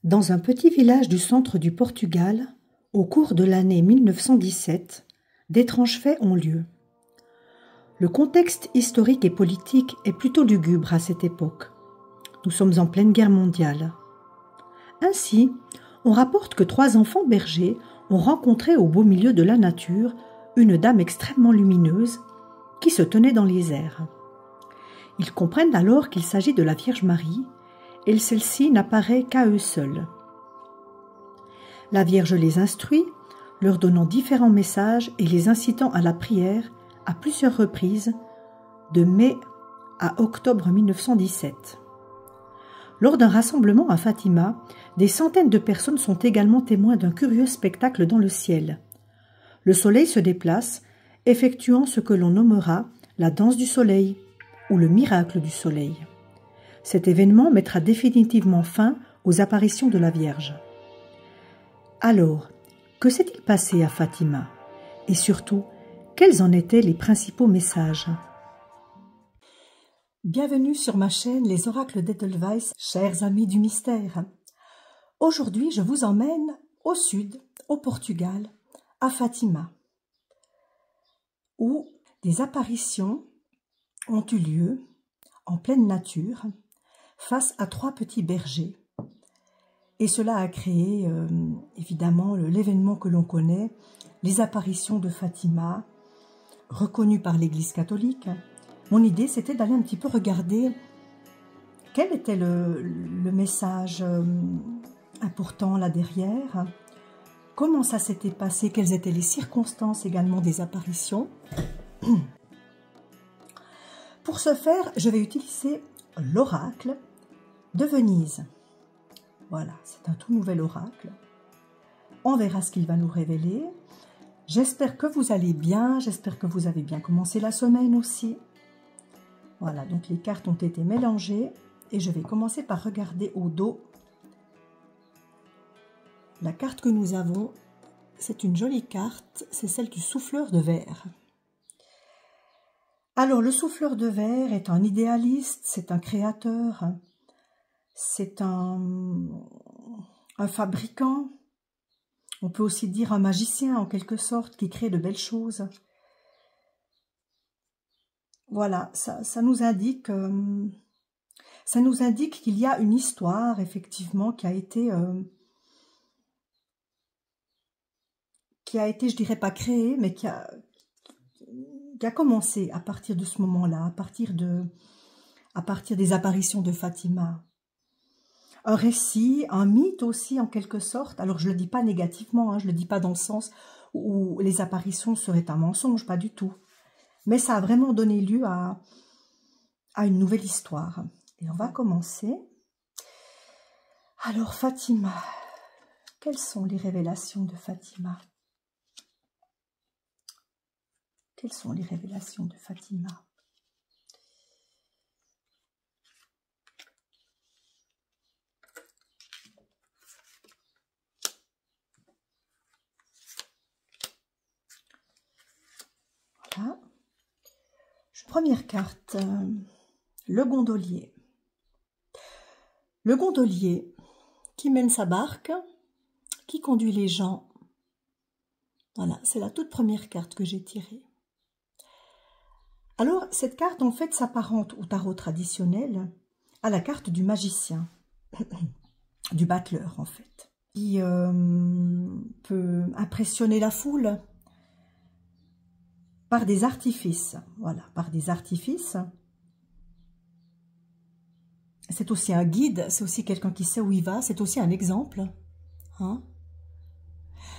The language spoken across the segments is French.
Dans un petit village du centre du Portugal, au cours de l'année 1917, d'étranges faits ont lieu. Le contexte historique et politique est plutôt lugubre à cette époque. Nous sommes en pleine guerre mondiale. Ainsi, on rapporte que 3 enfants bergers ont rencontré au beau milieu de la nature une dame extrêmement lumineuse qui se tenait dans les airs. Ils comprennent alors qu'il s'agit de la Vierge Marie et celle-ci n'apparaît qu'à eux seuls. La Vierge les instruit, leur donnant différents messages et les incitant à la prière à plusieurs reprises, de mai à octobre 1917. Lors d'un rassemblement à Fatima, des centaines de personnes sont également témoins d'un curieux spectacle dans le ciel. Le soleil se déplace, effectuant ce que l'on nommera la danse du soleil ou le miracle du soleil. Cet événement mettra définitivement fin aux apparitions de la Vierge. Alors, que s'est-il passé à Fatima? Et surtout, quels en étaient les principaux messages? Bienvenue sur ma chaîne Les Oracles d'Edelweiss, chers amis du mystère. Aujourd'hui, je vous emmène au sud, au Portugal, à Fatima, où des apparitions ont eu lieu en pleine nature face à 3 petits bergers. Et cela a créé évidemment l'événement que l'on connaît, les apparitions de Fatima, reconnues par l'Église catholique. Mon idée, c'était d'aller un petit peu regarder quel était le message important là derrière, comment ça s'était passé, quelles étaient les circonstances également des apparitions. Pour ce faire, je vais utiliser l'oracle de Venise. Voilà, c'est un tout nouvel oracle. On verra ce qu'il va nous révéler. J'espère que vous allez bien, j'espère que vous avez bien commencé la semaine aussi. Voilà, donc les cartes ont été mélangées et je vais commencer par regarder au dos. La carte que nous avons, c'est une jolie carte, c'est celle du souffleur de verre. Alors, le souffleur de verre est un idéaliste, c'est un créateur, c'est un fabricant, on peut aussi dire un magicien en quelque sorte, qui crée de belles choses. Voilà, ça nous indique qu'il y a une histoire, effectivement, qui a été, je dirais pas créée, mais qui a commencé à partir de ce moment-là, à partir des apparitions de Fatima. Un récit, un mythe aussi en quelque sorte. Alors je ne le dis pas négativement, hein, je ne le dis pas dans le sens où les apparitions seraient un mensonge, pas du tout. Mais ça a vraiment donné lieu à une nouvelle histoire. Et on va commencer. Alors Fatima, quelles sont les révélations de Fatima? Quelles sont les révélations de Fatima? Voilà. Première carte, le gondolier. Le gondolier qui mène sa barque, qui conduit les gens. Voilà, c'est la toute première carte que j'ai tirée. Alors, cette carte, en fait, s'apparente au tarot traditionnel à la carte du magicien, du battleur, en fait, qui peut impressionner la foule par des artifices. Voilà, par des artifices. C'est aussi un guide, c'est aussi quelqu'un qui sait où il va, c'est aussi un exemple. Hein?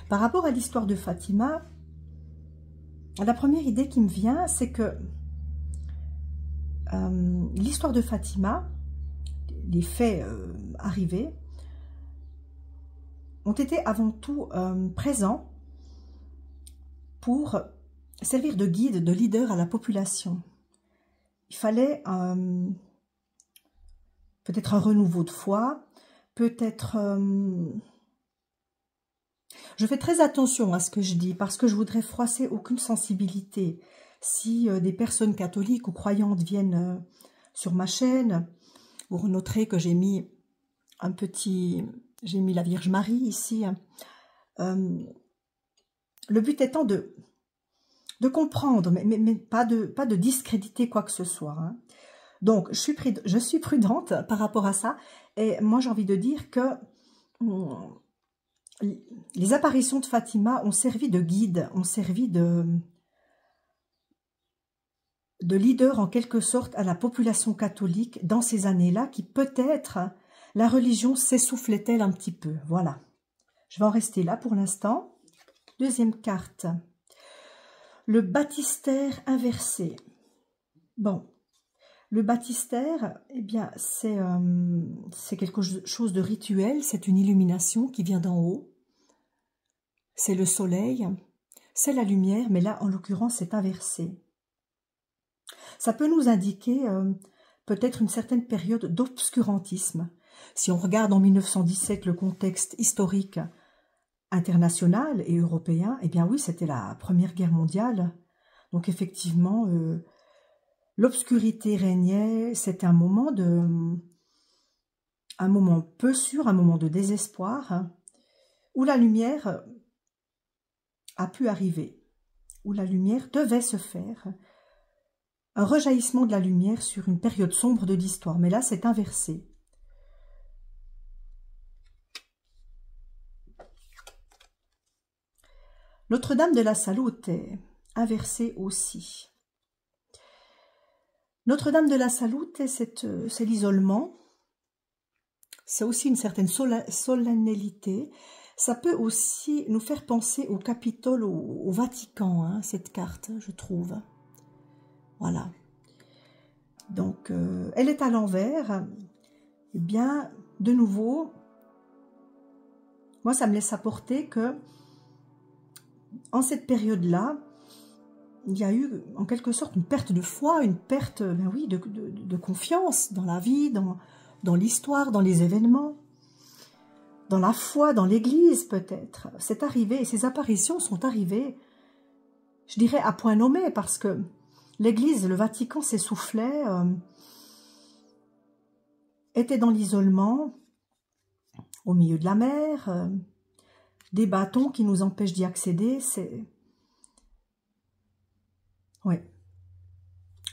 Par rapport à l'histoire de Fatima, la première idée qui me vient, c'est que l'histoire de Fatima, les faits arrivés, ont été avant tout présents pour servir de guide, de leader à la population. Il fallait peut-être un renouveau de foi, peut-être... Je fais très attention à ce que je dis, parce que je voudrais froisser aucune sensibilité. Si des personnes catholiques ou croyantes viennent sur ma chaîne, vous noterez que j'ai mis un petit J'ai mis la Vierge Marie ici. Le but étant de comprendre, mais pas de discréditer quoi que ce soit. Hein. Donc, je suis prudente par rapport à ça. Et moi, j'ai envie de dire que les apparitions de Fatima ont servi de guide, ont servi de leader en quelque sorte à la population catholique dans ces années-là, qui peut-être la religion s'essoufflait-elle un petit peu. Voilà. Je vais en rester là pour l'instant. Deuxième carte. Le baptistère inversé. Bon. Le baptistère, eh bien, c'est quelque chose de rituel, c'est une illumination qui vient d'en haut. C'est le soleil, c'est la lumière, mais là, en l'occurrence, c'est inversé. Ça peut nous indiquer peut-être une certaine période d'obscurantisme. Si on regarde en 1917 le contexte historique international et européen, eh bien oui, c'était la Première Guerre mondiale. Donc effectivement, l'obscurité régnait, c'était un moment peu sûr, un moment de désespoir, hein, où la lumière a pu arriver, où la lumière devait se faire, un rejaillissement de la lumière sur une période sombre de l'histoire, mais là c'est inversé. Notre-Dame de la Salute est inversée aussi. Notre-Dame de la Salute, c'est l'isolement, c'est aussi une certaine solennalité. Ça peut aussi nous faire penser au Capitole, au Vatican, hein, cette carte, je trouve. Voilà. Donc, elle est à l'envers. Eh bien, de nouveau, moi, ça me laisse apporter que, en cette période-là, il y a eu, en quelque sorte, une perte de foi, une perte, ben oui, de confiance dans la vie, dans l'histoire, dans les événements, dans la foi, dans l'Église, peut-être. C'est arrivé, et ces apparitions sont arrivées, je dirais, à point nommé, parce que l'Église, le Vatican s'essoufflait, était dans l'isolement, au milieu de la mer, des bâtons qui nous empêchent d'y accéder, c'est... Ouais.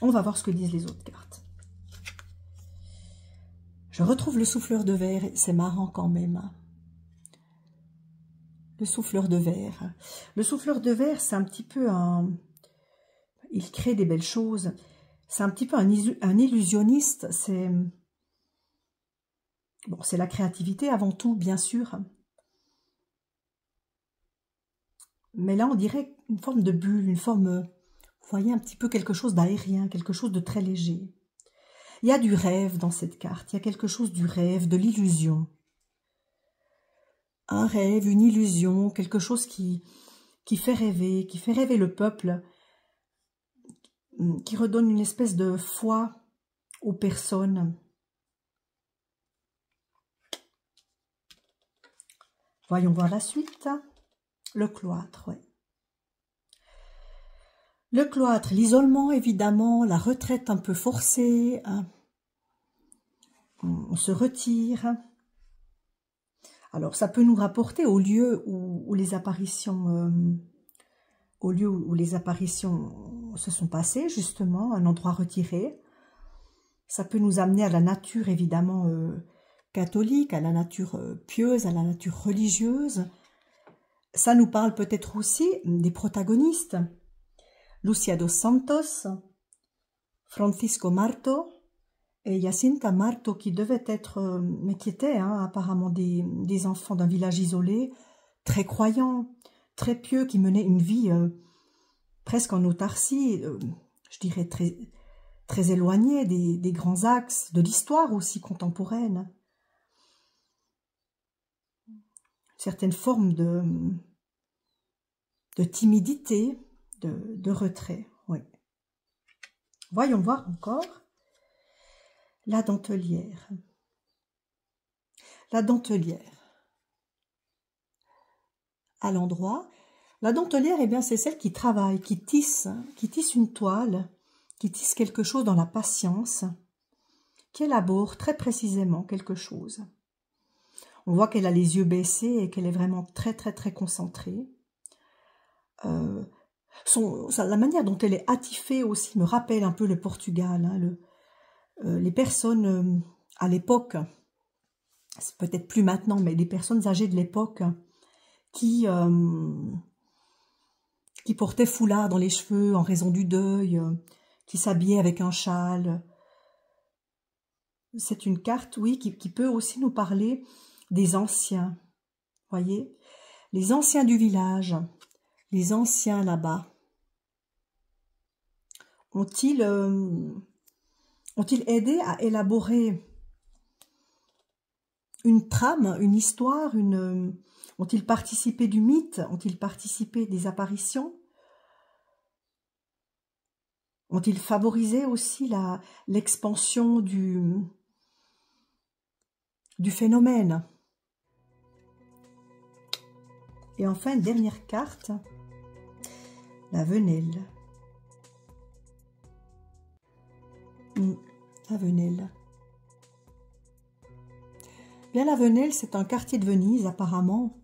On va voir ce que disent les autres cartes. Je retrouve le souffleur de verre, c'est marrant quand même. Le souffleur de verre. Le souffleur de verre, c'est un petit peu un... Il crée des belles choses. C'est un petit peu un illusionniste. C'est... Bon, c'est la créativité avant tout, bien sûr. Mais là, on dirait une forme de bulle, une forme... Vous voyez un petit peu quelque chose d'aérien, quelque chose de très léger. Il y a du rêve dans cette carte. Il y a quelque chose du rêve, de l'illusion. Un rêve, une illusion, quelque chose qui fait rêver le peuple, qui redonne une espèce de foi aux personnes. Voyons voir la suite. Le cloître, oui. Le cloître, l'isolement évidemment, la retraite un peu forcée, hein. On se retire. Alors ça peut nous rapporter au lieu où les apparitions, se sont passées, justement, un endroit retiré. Ça peut nous amener à la nature évidemment catholique, à la nature pieuse, à la nature religieuse. Ça nous parle peut-être aussi des protagonistes. Lucia dos Santos, Francisco Marto et Jacinta Marto, qui devaient être, mais qui étaient apparemment des enfants d'un village isolé, très croyants, très pieux, qui menaient une vie presque en autarcie, je dirais très, très éloignée des grands axes, de l'histoire aussi contemporaine. Une certaine forme de timidité, de retrait, oui. Voyons voir encore la dentelière. La dentelière. À l'endroit, la dentelière, eh bien, c'est celle qui travaille, qui tisse une toile, qui tisse quelque chose dans la patience, qui élabore très précisément quelque chose. On voit qu'elle a les yeux baissés et qu'elle est vraiment très très très concentrée. La manière dont elle est attifée aussi me rappelle un peu le Portugal. Hein, les personnes à l'époque, c'est peut-être plus maintenant, mais les personnes âgées de l'époque qui portaient foulard dans les cheveux en raison du deuil, qui s'habillaient avec un châle. C'est une carte, oui, qui peut aussi nous parler des anciens. Voyez, les anciens du village, les anciens là-bas, ont-ils aidé à élaborer une trame, une histoire, ont-ils participé du mythe? Ont-ils participé des apparitions? Ont-ils favorisé aussi l'expansion du phénomène? Et enfin, une dernière carte, la Venelle. La Venelle. Bien, la Venelle, c'est un quartier de Venise, apparemment,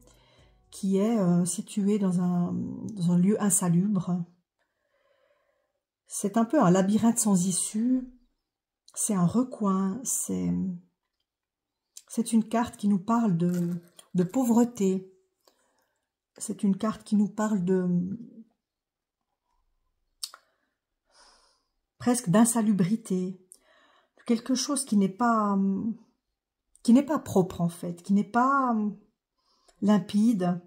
qui est situé dans un lieu insalubre. C'est un peu un labyrinthe sans issue, c'est un recoin, c'est une carte qui nous parle de pauvreté, c'est une carte qui nous parle presque d'insalubrité, quelque chose qui n'est pas propre en fait, qui n'est pas limpide,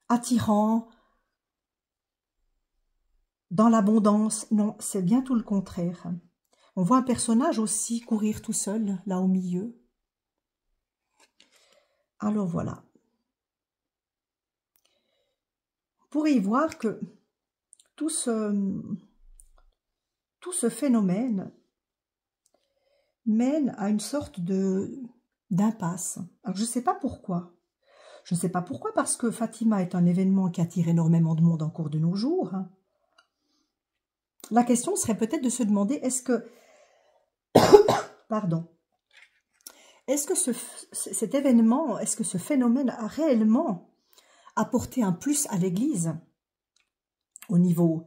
attirant, dans l'abondance. Non, c'est bien tout le contraire. On voit un personnage aussi courir tout seul, là au milieu. Alors voilà. Vous pourrez y voir que tout ce phénomène mène à une sorte d'impasse. Alors je ne sais pas pourquoi. Je ne sais pas pourquoi, parce que Fatima est un événement qui attire énormément de monde en cours de nos jours. La question serait peut-être de se demander, est-ce que pardon, est-ce que cet événement, est-ce que ce phénomène a réellement apporté un plus à l'Église au niveau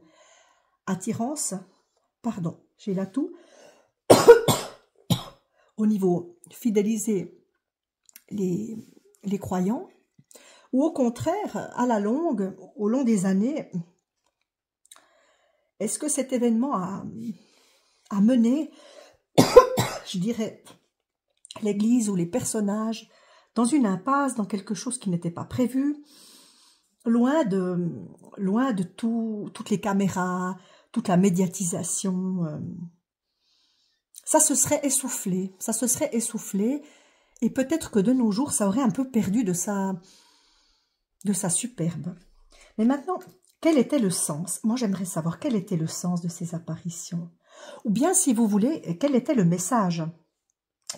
attirance, pardon, j'ai la toux, au niveau fidéliser les croyants, ou au contraire, à la longue, au long des années, est-ce que cet événement a mené, je dirais, l'Église ou les personnages dans une impasse, dans quelque chose qui n'était pas prévu, loin de toutes les caméras, toute la médiatisation. Ça se serait essoufflé, et peut-être que de nos jours, ça aurait un peu perdu de sa superbe. Mais maintenant, quel était le sens? Moi, j'aimerais savoir quel était le sens de ces apparitions. Ou bien, si vous voulez, quel était le message?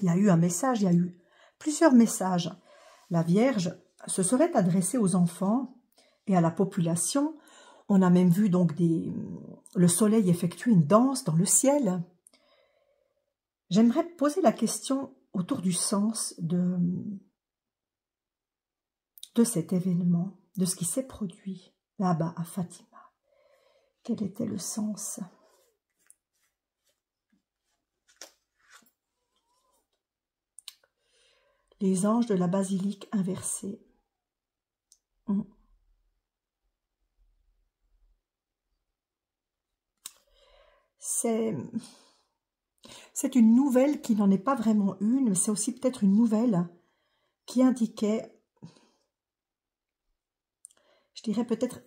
Il y a eu un message, il y a eu plusieurs messages. La Vierge se serait adressée aux enfants et à la population. On a même vu donc le soleil effectuer une danse dans le ciel. J'aimerais poser la question autour du sens de cet événement, de ce qui s'est produit là-bas à Fatima. Quel était le sens? Les anges de la basilique inversée. C'est une nouvelle qui n'en est pas vraiment une, mais c'est aussi peut-être une nouvelle qui indiquait, je dirais peut-être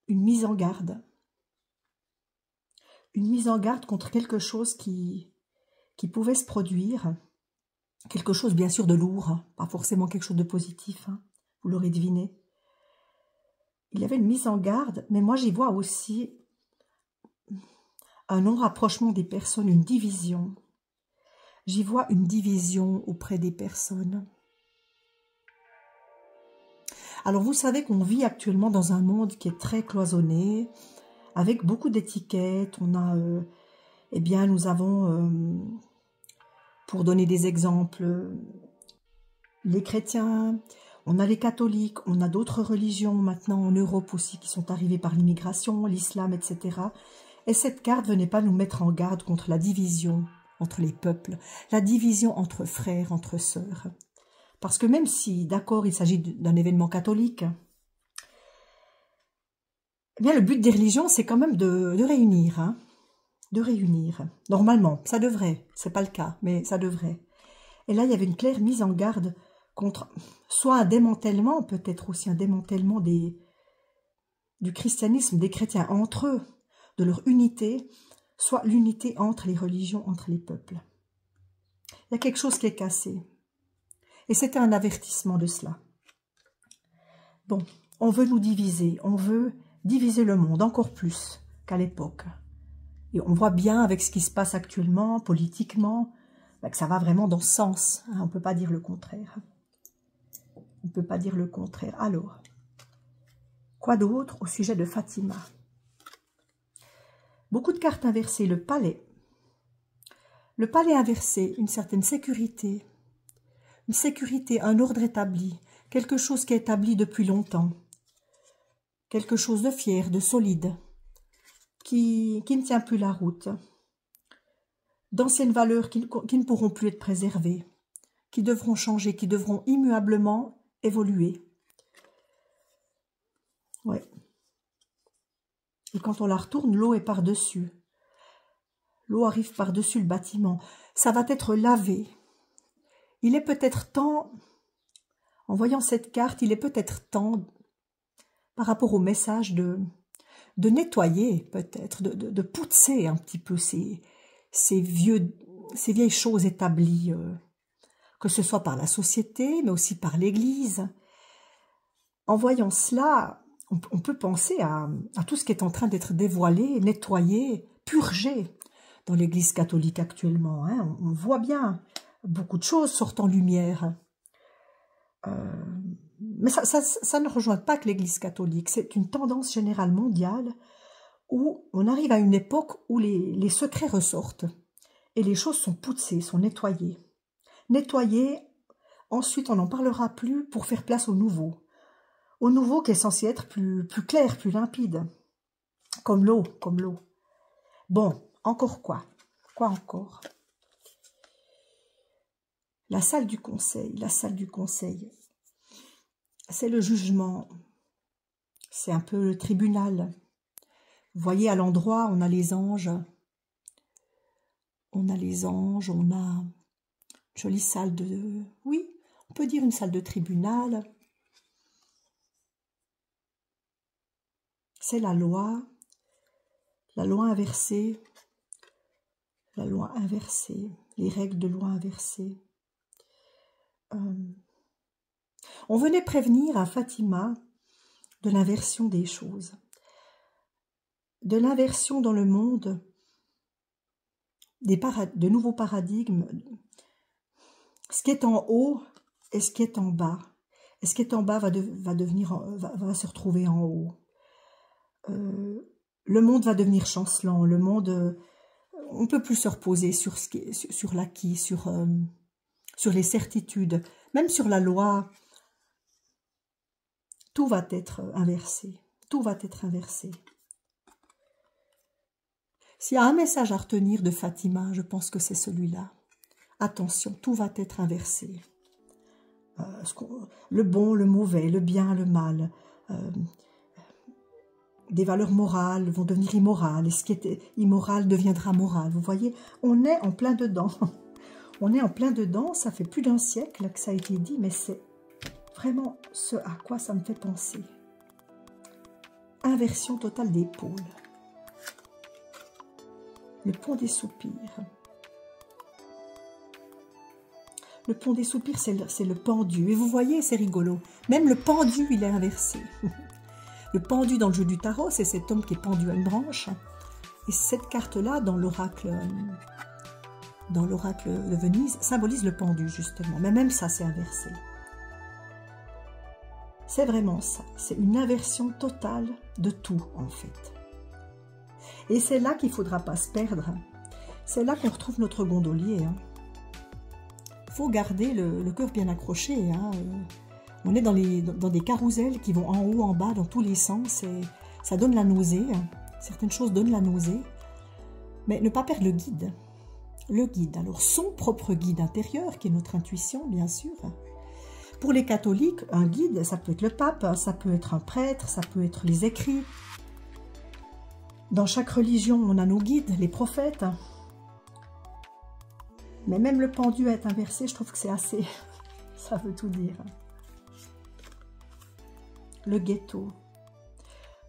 une mise en garde. Une mise en garde contre quelque chose qui pouvait se produire. Quelque chose bien sûr de lourd, pas forcément quelque chose de positif, hein, vous l'aurez deviné. Il y avait une mise en garde, mais moi j'y vois aussi un non-rapprochement des personnes, une division. J'y vois une division auprès des personnes. Alors vous savez qu'on vit actuellement dans un monde qui est très cloisonné, avec beaucoup d'étiquettes. On a, eh bien, nous avons, pour donner des exemples, les chrétiens, on a les catholiques, on a d'autres religions maintenant en Europe aussi qui sont arrivées par l'immigration, l'islam, etc. Et cette carte venait pas nous mettre en garde contre la division entre les peuples, la division entre frères, entre sœurs. Parce que même si, d'accord, il s'agit d'un événement catholique, eh bien, le but des religions, c'est quand même de réunir, hein, de réunir. Normalement, ça devrait, c'est pas le cas, mais ça devrait. Et là, il y avait une claire mise en garde contre soit un démantèlement, peut-être aussi un démantèlement du christianisme, des chrétiens entre eux, de leur unité, soit l'unité entre les religions, entre les peuples. Il y a quelque chose qui est cassé. Et c'était un avertissement de cela. Bon, on veut nous diviser, on veut diviser le monde encore plus qu'à l'époque. Et on voit bien avec ce qui se passe actuellement, politiquement, que ça va vraiment dans ce sens. On ne peut pas dire le contraire. On ne peut pas dire le contraire. Alors, quoi d'autre au sujet de Fatima? Beaucoup de cartes inversées. Le palais. Le palais inversé, une certaine sécurité. Une sécurité, un ordre établi. Quelque chose qui est établi depuis longtemps. Quelque chose de fier, de solide. Qui ne tient plus la route. D'anciennes valeurs qui ne pourront plus être préservées. Qui devront changer, qui devront immuablement évoluer. Ouais. Et quand on la retourne, l'eau est par-dessus. L'eau arrive par-dessus le bâtiment. Ça va être lavé. Il est peut-être temps, en voyant cette carte, il est peut-être temps, par rapport au message, de nettoyer peut-être, de pousser un petit peu ces vieilles choses établies, que ce soit par la société, mais aussi par l'Église. En voyant cela, on peut penser à tout ce qui est en train d'être dévoilé, nettoyé, purgé dans l'Église catholique actuellement. Hein. On voit bien beaucoup de choses sortent en lumière. Mais ça ne rejoint pas que l'Église catholique. C'est une tendance générale mondiale où on arrive à une époque où les secrets ressortent et les choses sont poussées, sont nettoyées. Nettoyées, ensuite on n'en parlera plus pour faire place au nouveau. Au nouveau qui est censé être plus clair, plus limpide. Comme l'eau, comme l'eau. Bon, encore quoi? Quoi encore? La salle du conseil, la salle du conseil. C'est le jugement. C'est un peu le tribunal. Vous voyez, à l'endroit, on a les anges. On a les anges, on a une jolie salle de... Oui, on peut dire une salle de tribunal. C'est la loi inversée, les règles de loi inversée. On venait prévenir à Fatima de l'inversion des choses, de l'inversion dans le monde, de nouveaux paradigmes, ce qui est en haut et ce qui est en bas. Et ce qui est en bas va se retrouver en haut. Le monde va devenir chancelant, le monde, on ne peut plus se reposer sur l'acquis, sur les certitudes, même sur la loi. Tout va être inversé, tout va être inversé. S'il y a un message à retenir de Fatima, je pense que c'est celui-là. Attention, tout va être inversé. Le bon, le mauvais, le bien, le mal. Des valeurs morales vont devenir immorales, et ce qui était immoral deviendra moral. Vous voyez, on est en plein dedans. On est en plein dedans, ça fait plus d'un siècle que ça a été dit, mais c'est vraiment ce à quoi ça me fait penser. Inversion totale des pôles. Le pont des soupirs. Le pont des soupirs, c'est le pendu. Et vous voyez, c'est rigolo. Même le pendu, il est inversé. Le pendu dans le jeu du tarot, c'est cet homme qui est pendu à une branche. Et cette carte-là, dans l'oracle de Venise, symbolise le pendu, justement. Mais même ça, c'est inversé. C'est vraiment ça. C'est une inversion totale de tout, en fait. Et c'est là qu'il ne faudra pas se perdre. C'est là qu'on retrouve notre gondolier. faut garder le cœur bien accroché. Hein. On est dans des carousels qui vont en haut, en bas, dans tous les sens. Et ça donne la nausée. Hein. Certaines choses donnent la nausée. Mais ne pas perdre le guide. Le guide. Alors, son propre guide intérieur, qui est notre intuition, bien sûr. Pour les catholiques, un guide, ça peut être le pape, ça peut être un prêtre, ça peut être les écrits. Dans chaque religion, on a nos guides, les prophètes. Mais même le pendu est inversé, je trouve que c'est assez... ça veut tout dire. Le ghetto.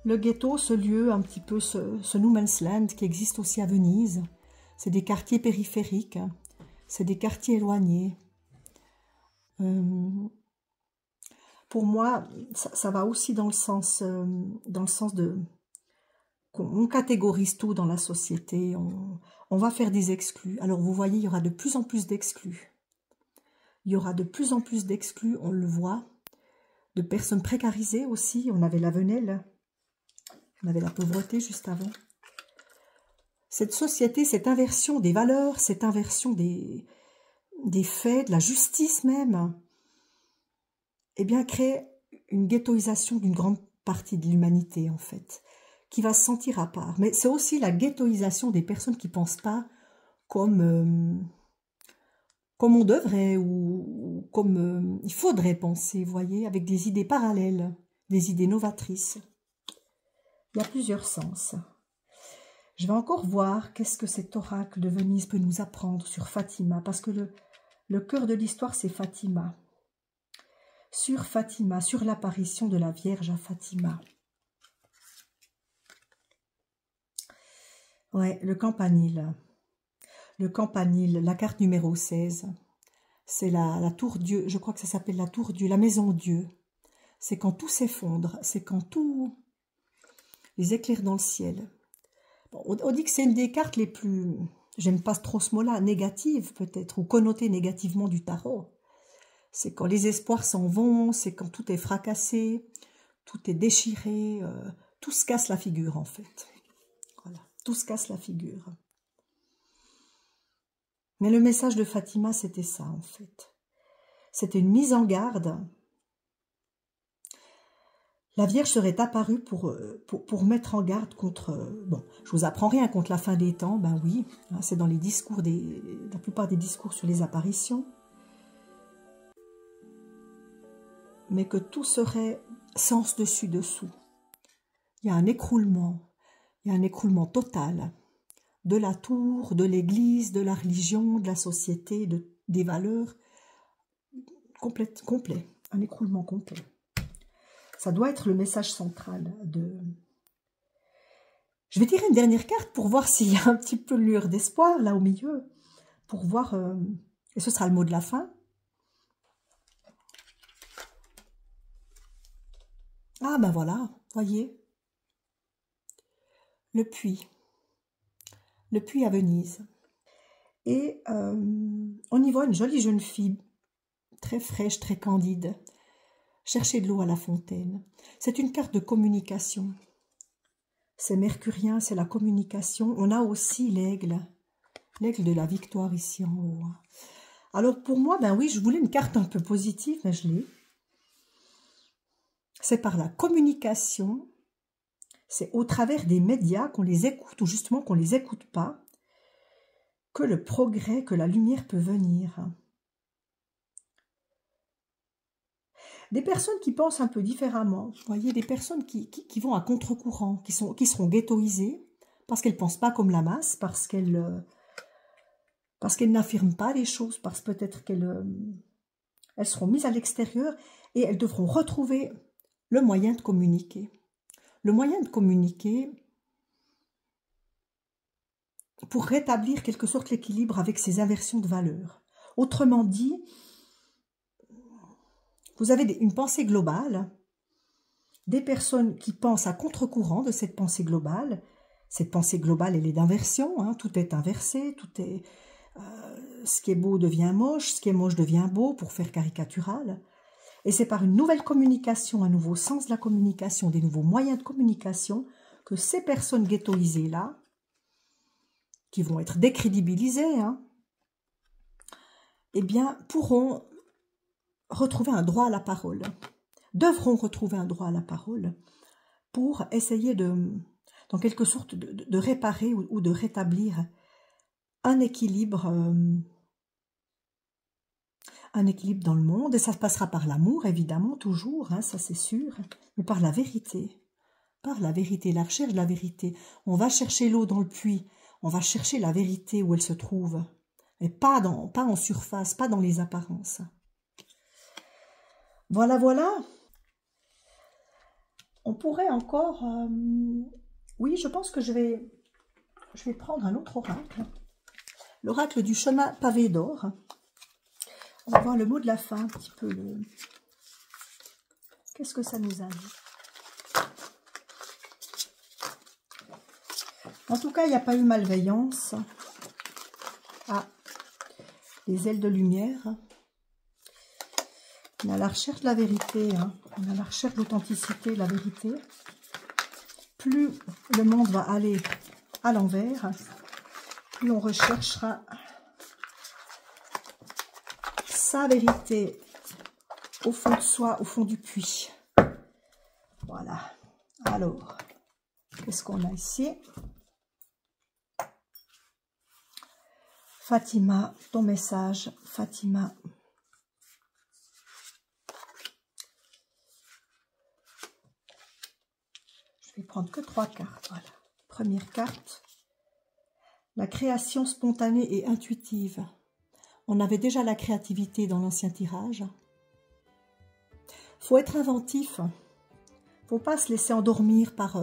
Le ghetto, ce lieu, un petit peu, ce no man's land qui existe aussi à Venise. C'est des quartiers périphériques, c'est des quartiers éloignés. Pour moi, ça va aussi dans le sens de... On catégorise tout dans la société, on va faire des exclus. Alors vous voyez, il y aura de plus en plus d'exclus. Il y aura de plus en plus d'exclus, on le voit. De personnes précarisées aussi, on avait la venelle, on avait la pauvreté juste avant. Cette société, cette inversion des valeurs, cette inversion des faits, de la justice même, eh bien, crée une ghettoisation d'une grande partie de l'humanité, en fait, qui va se sentir à part. Mais c'est aussi la ghettoisation des personnes qui ne pensent pas comme on devrait ou comme il faudrait penser, vous voyez, avec des idées parallèles, des idées novatrices. Il y a plusieurs sens. Je vais encore voir qu'est-ce que cet oracle de Venise peut nous apprendre sur Fatima, parce que le cœur de l'histoire, c'est Fatima. Sur Fatima, sur l'apparition de la Vierge à Fatima. Ouais, le campanile. Le campanile, la carte numéro 16. C'est la tour Dieu, je crois que ça s'appelle la tour Dieu, la maison Dieu. C'est quand tout s'effondre, c'est quand tout... les éclairs dans le ciel. Bon, on dit que c'est une des cartes les plus... J'aime pas trop ce mot-là, négative peut-être, ou connotée négativement du tarot. C'est quand les espoirs s'en vont, c'est quand tout est fracassé, tout est déchiré, tout se casse la figure en fait. Voilà, tout se casse la figure. Mais le message de Fatima, c'était ça en fait. C'était une mise en garde. La Vierge serait apparue pour mettre en garde contre... bon, je vous apprends rien contre la fin des temps, ben oui, hein, c'est dans les discours, la plupart des discours sur les apparitions. Mais que tout serait sens dessus dessous. Il y a un écroulement total de la tour, de l'église, de la religion, de la société, des valeurs, complet, un écroulement complet. Ça doit être le message central de... Je vais tirer une dernière carte pour voir s'il y a un petit peu de lueur d'espoir là au milieu, pour voir, et ce sera le mot de la fin. Ah ben voilà, voyez, le puits à Venise. Et on y voit une jolie jeune fille, très fraîche, très candide, chercher de l'eau à la fontaine. C'est une carte de communication. C'est mercurien, c'est la communication. On a aussi l'aigle de la victoire ici en haut. Alors pour moi, ben oui, je voulais une carte un peu positive, mais je l'ai. C'est par la communication, c'est au travers des médias qu'on les écoute ou justement qu'on ne les écoute pas, que le progrès, que la lumière peut venir. Des personnes qui pensent un peu différemment, vous voyez, des personnes qui vont à contre-courant, qui seront ghettoisées, parce qu'elles ne pensent pas comme la masse, parce qu'elles n'affirment pas les choses, parce peut-être qu'elles seront mises à l'extérieur et elles devront retrouver le moyen de communiquer. Le moyen de communiquer pour rétablir quelque sorte l'équilibre avec ces inversions de valeurs. Autrement dit, vous avez une pensée globale, des personnes qui pensent à contre-courant de cette pensée globale. Cette pensée globale, elle est d'inversion, hein, tout est inversé, tout est... ce qui est beau devient moche, ce qui est moche devient beau, pour faire caricatural. Et c'est par une nouvelle communication, un nouveau sens de la communication, des nouveaux moyens de communication, que ces personnes ghettoisées-là, qui vont être décrédibilisées, hein, eh bien, pourront retrouver un droit à la parole, devront retrouver un droit à la parole pour essayer dans quelque sorte, de réparer ou de rétablir un équilibre dans le monde. Et ça se passera par l'amour, évidemment, toujours, hein, ça c'est sûr, mais par la vérité. Par la vérité, la recherche de la vérité. On va chercher l'eau dans le puits, on va chercher la vérité où elle se trouve, et pas en surface, pas dans les apparences. Voilà, voilà. On pourrait encore... oui, je pense que je vais prendre un autre oracle. L'oracle du chemin pavé d'or. On va voir le mot de la fin, un petit peu. Qu'est-ce que ça nous indique? En tout cas, il n'y a pas eu malveillance. Ah, les ailes de lumière. On a la recherche de la vérité. Hein. On a la recherche de l'authenticité, de la vérité. Plus le monde va aller à l'envers, plus on recherchera sa vérité au fond de soi, au fond du puits. Voilà. Alors, qu'est-ce qu'on a ici? Fatima, ton message, Fatima. Je vais prendre que 3 cartes. Voilà. Première carte. La création spontanée et intuitive. On avait déjà la créativité dans l'ancien tirage. Faut être inventif. Faut pas se laisser endormir par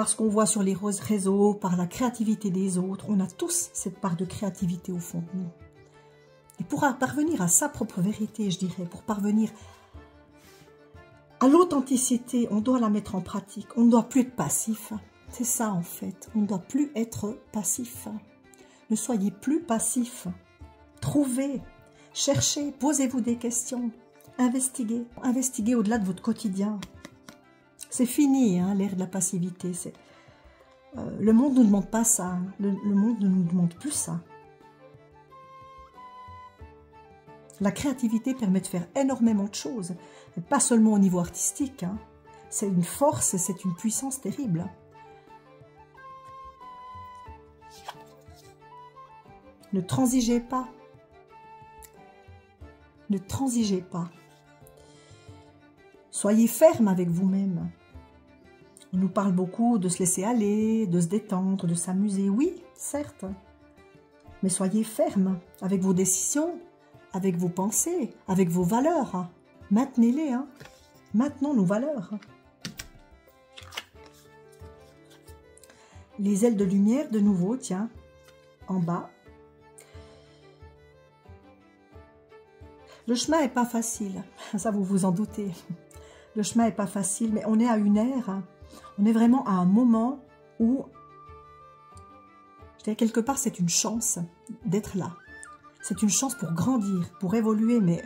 ce qu'on voit sur les réseaux, par la créativité des autres. On a tous cette part de créativité au fond de nous. Et pour parvenir à sa propre vérité, je dirais, pour parvenir à l'authenticité, on doit la mettre en pratique. On ne doit plus être passif. C'est ça en fait. On ne doit plus être passif. Ne soyez plus passif. Trouvez, cherchez, posez-vous des questions. Investiguez. Investiguez au-delà de votre quotidien. C'est fini, hein, l'ère de la passivité. Le monde ne nous demande pas ça. Le monde ne nous demande plus ça. La créativité permet de faire énormément de choses. Et pas seulement au niveau artistique. Hein. C'est une force, c'est une puissance terrible. Ne transigez pas. Ne transigez pas. Soyez ferme avec vous-même. On nous parle beaucoup de se laisser aller, de se détendre, de s'amuser. Oui, certes. Mais soyez ferme avec vos décisions, avec vos pensées, avec vos valeurs. Maintenez-les. Hein. Maintenons nos valeurs. Les ailes de lumière, de nouveau, tiens, en bas. Le chemin n'est pas facile, ça vous vous en doutez. Le chemin n'est pas facile, mais on est à une ère, on est vraiment à un moment où, je dirais quelque part, c'est une chance d'être là. C'est une chance pour grandir, pour évoluer, mais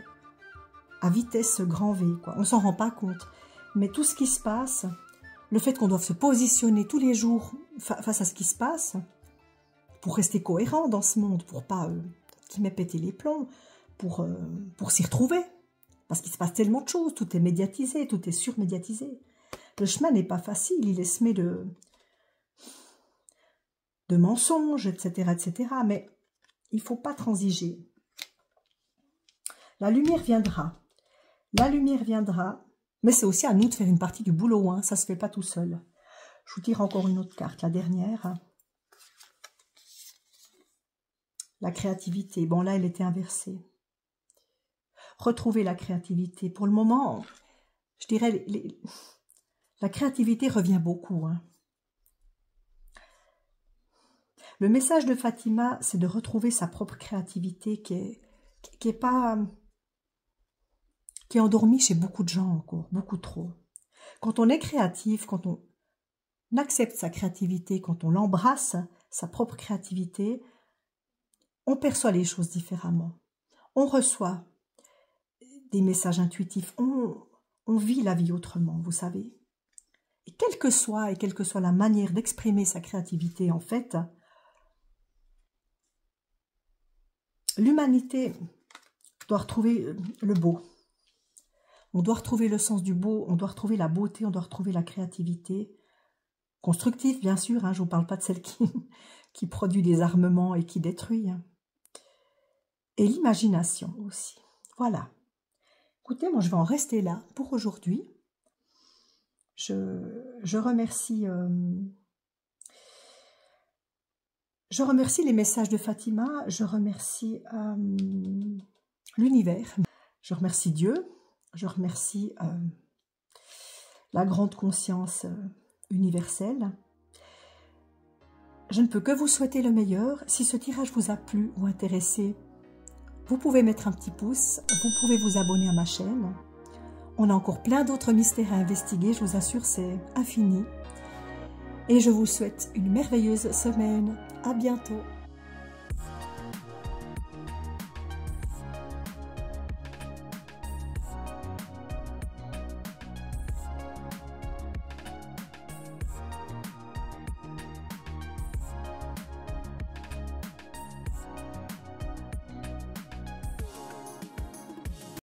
à vitesse grand V, quoi. On ne s'en rend pas compte. Mais tout ce qui se passe, le fait qu'on doive se positionner tous les jours face à ce qui se passe, pour rester cohérent dans ce monde, pour pas qui m'ait pété les plombs, pour s'y retrouver. Parce qu'il se passe tellement de choses, tout est médiatisé, tout est surmédiatisé. Le chemin n'est pas facile, il est semé de mensonges, etc., etc. Mais il ne faut pas transiger. La lumière viendra. La lumière viendra. Mais c'est aussi à nous de faire une partie du boulot. Hein, ça ne se fait pas tout seul. Je vous tire encore une autre carte, la dernière. La créativité. Bon, là, elle était inversée. Retrouver la créativité. Pour le moment, je dirais, la créativité revient beaucoup. Hein. Le message de Fatima, c'est de retrouver sa propre créativité qui est endormie chez beaucoup de gens encore, beaucoup trop. Quand on est créatif, quand on accepte sa créativité, quand on l'embrasse, sa propre créativité, on perçoit les choses différemment. On reçoit des messages intuitifs, on vit la vie autrement, vous savez. Et quelle que soit la manière d'exprimer sa créativité, en fait, l'humanité doit retrouver le beau. On doit retrouver le sens du beau, on doit retrouver la beauté, on doit retrouver la créativité. Constructive, bien sûr, hein, je ne vous parle pas de celle qui produit des armements et qui détruit. Hein. Et l'imagination aussi. Voilà. Écoutez, moi je vais en rester là pour aujourd'hui. Je remercie les messages de Fatima, je remercie l'univers, je remercie Dieu, je remercie la grande conscience universelle. Je ne peux que vous souhaiter le meilleur. Si ce tirage vous a plu ou intéressé, vous pouvez mettre un petit pouce, vous pouvez vous abonner à ma chaîne. On a encore plein d'autres mystères à investiguer, je vous assure, c'est infini. Et je vous souhaite une merveilleuse semaine. À bientôt.